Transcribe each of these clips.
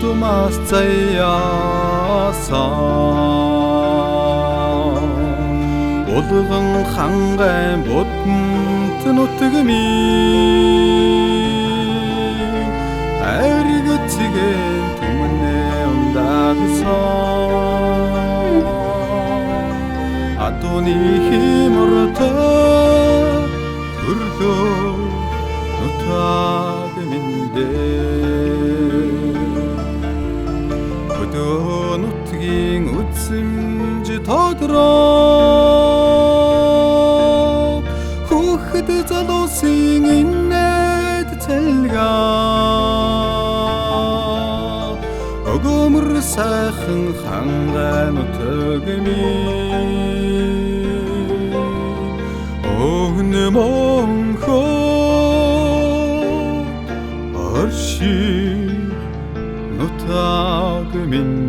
Утмаас заяасан Улган хангай буданд нутгмийн Аригцгийн түмнэ ундагсан Адууны химортой төрлөө нутагминдээ Нутгийн үзэмж тодроо Хүүхэд залуусын инээд цэлгаа Өгөөмөр сайхан хангай нутгмийн Өгнө монхоо орши нутагминдээ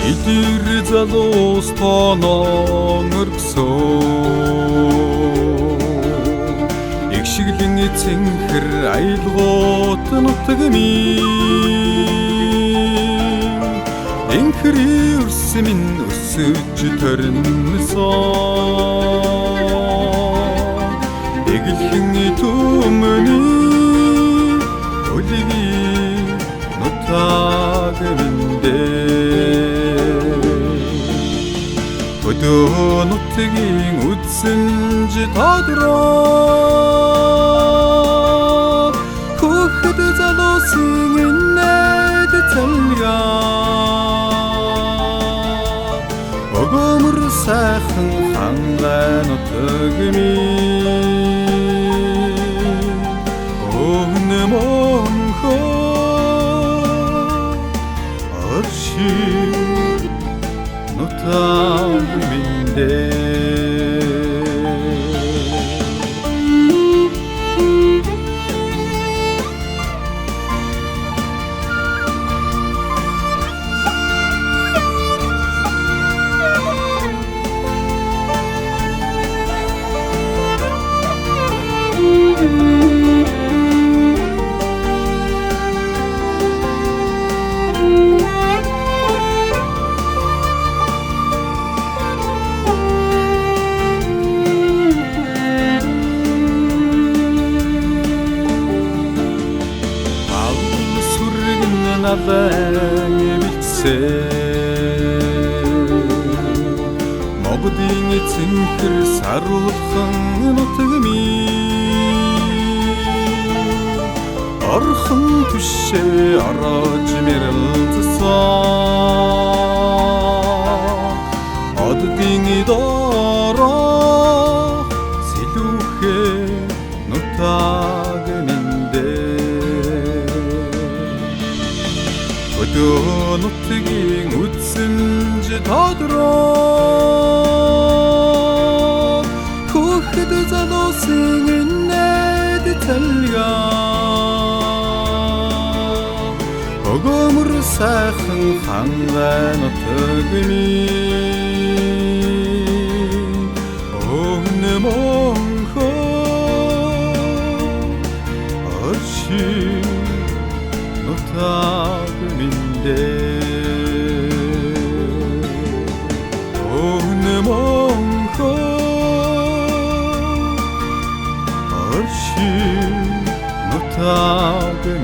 Идэр залуус тоонон өргсөн Игшиглэн цэнхэр аялгуут нутгмийн Энхэр өрсмэн өсөж төрнсөн Эгэлхэн түмний Өдөө нутгийн үзэмж тодроо Хүүхэд залуусын инээд цэлгаа Өгөөмөр сайхан хангай нутгмийн Өгнө монхоо орши нутагминдээ Навэн битсэн Могдын цэнхэр саруулхан нутгмийн Орхон түшээ орож мэрэлцсэн Оддын доороо сэлүүхээ нутагминдээ Өдөө нутгийн үзэмж тодроо Хүүхэд залуусын инээд цэлгаа Өгөөмөр сайхан хангай нутгмийн Өгнө монхоо орши нутагминдээ Өгнө монхоо орши нутагминдээ